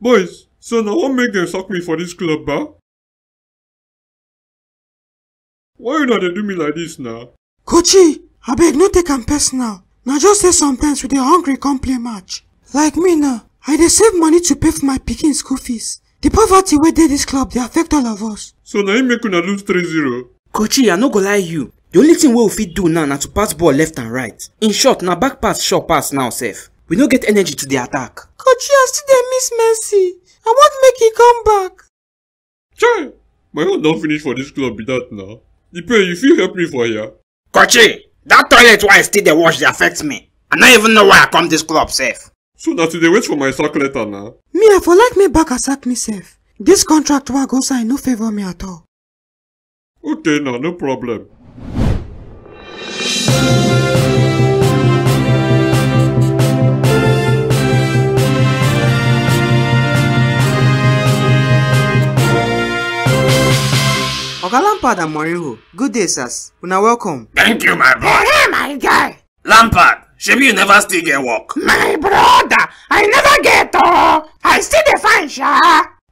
Boys, so now what make them sack me for this club, ba? Why you not dey do me like this now? Coachy, abeg no take am personal. Na just say sometimes we dey hungry come play match. Like me now, I dey save money to pay for my pikin school fees. The poverty wey dey this club dey affect all of us. So now you make una lose 3-0. Coachy, I no go lie you. The only thing wey we fit do now na to pass ball left and right. In short, na back pass sure pass now sef. We no get energy to the attack. Coachy, I still dey miss Messi. I want make he come back. Chai! My own don't finish for this club be that now. The pay, you feel help me for here? Coachy, that toilet why I still dey wash dey affect me. I don't even know why I come this club safe. So now today wait for my sack letter now. Me, I for like me back and sack myself. This contract wey I go sign no favor me at all. Okay now, no problem. Oga Lampard and Mourinho, good day sirs. Una welcome. Thank you, my boy. Hey, my guy. Lampard, shebi you never still get work. My brother, I never get I still dey find sha.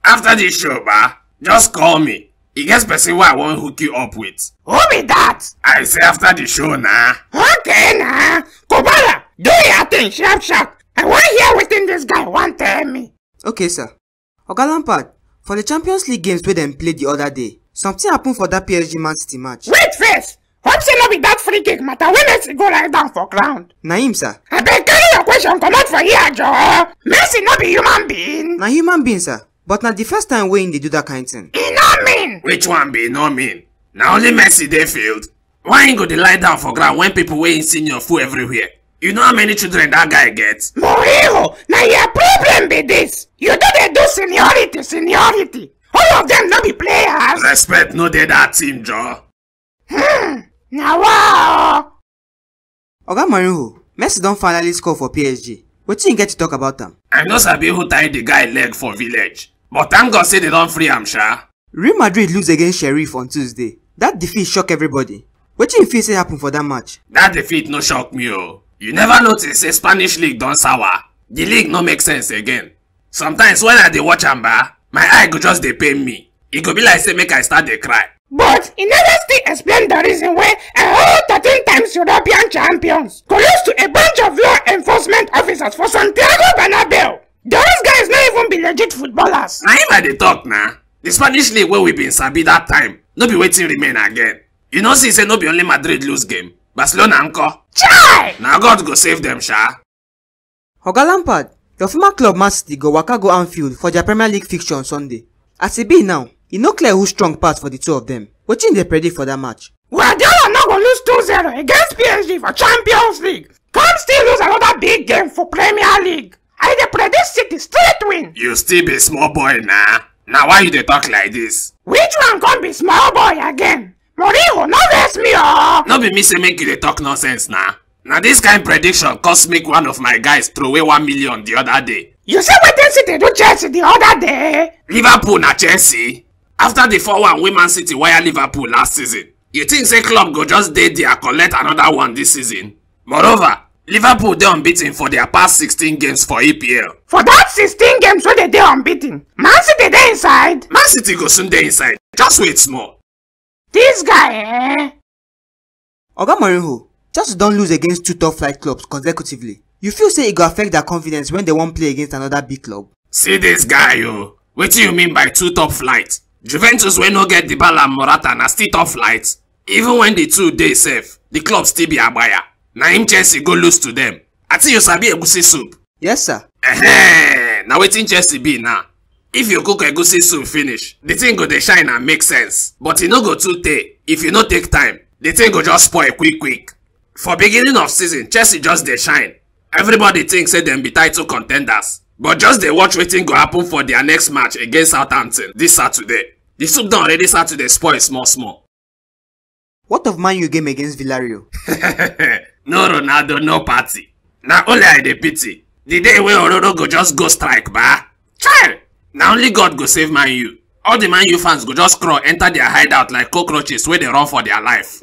After this show, ba, just call me. E get person wey I wan hook you up with. Who be that? I say after the show na. Okay na. Kubala, do your thing sharp sharp. I wan hear wetin this guy wan tell me. Okay sir. Oga Lampard, for the Champions League games wey dem play the other day, something happened for that PSG Man City match. Wait first. Hope say no be that free kick matter wey Messi go lie down for ground. Na him sir. Abeg carry your question comot for here Joe. Messi no be human being. Na human being sir. But na the first time wey him dey do that kind thing. E no mean. Which one be no mean? Na only Messi dey field. Why him go dey lie down for ground when people wey him senior full everywhere? You know how many children that guy get? Mourinho, na your problem be this. You do dey do seniority. All of them no be players. Respect no dey that team, Joe. Now wow. Oga Mourinho, Messi don finally score for PSG. Wetin you get to talk about am? I no sabi who tie the guy leg for village. But thank God say they don't free am, sha. Real Madrid lose against Sheriff on Tuesday. That defeat shock everybody. Wetin you feel say happen for that match? That defeat no shock me, oh. You never notice say Spanish league don sour. The league no make sense again. Sometimes when I dey watch am ba, my eye go just dey pain me. E go be like say make I start dey cry. But he never still explain the reason why a whole 13 times European champions go lose to a bunch of law enforcement officers for Santiago Bernabeu. Those guys not even be legit footballers. Na him I dey talk na. The Spanish league wey we been sabi that time, no be wetin remain again. You know see say no be only Madrid lose game. Barcelona nko? Chai! Na God go save them, sha. Oga Lampard, your former club Man City go waka go Anfield for their Premier League fixture on Sunday. As e be now, e no clear who strong pass for the two of them. Wetin dey predict for that match? Guardiola no go lose 2-0 against PSG for Champions League. Come still lose another big game for Premier League. I dey predict City straight win. You still be small boy na. Now why you dey talk like this? Which one come be small boy again? Mourinho, no vex me oh. No be me say make you dey talk nonsense na. Now this kind prediction cause make one of my guys throw away 1 million the other day. You say wetin City do Chelsea the other day? Liverpool na Chelsea. After the 4-1 wey Man City wire Liverpool last season, you think say club go just dey there collect another one this season? Moreover, Liverpool dey unbeaten for their past 16 games for EPL. For that 16 games wey they dey unbeaten, Man City dey inside. Man City go soon dey inside. Just wait small. This guy Oga Mourinho, Chelsea don lose against two top flight clubs consecutively. You feel say e go affect their confidence when they wan play against another big club? See this guy yo. Wetin you mean by two top flight? Juventus wey no get Dybala and Morata na still top flight. Even when the two dey safe, the club still be agbaya. Na him Chelsea go lose to them. I think you sabi egusi soup. Yes sir. Na wetin Chelsea be now. If you cook egusi soup finish, the thing go dey shine and make sense. But e no go too tey. If you no take time, the thing go just spoil quick. For beginning of season, Chelsea just dey shine. Everybody think say dem be title contenders. But just dey watch wetin go happen for their next match against Southampton this Saturday. The soup don already start to dey spoil small. What of Man U game against Villarreal? No Ronaldo, no party. Na only I dey pity. The day wey Ororo go just go strike ba. Child! Na only God go save Man U. All the Man U fans go just crawl enter their hideout like cockroaches wey dey run for their life.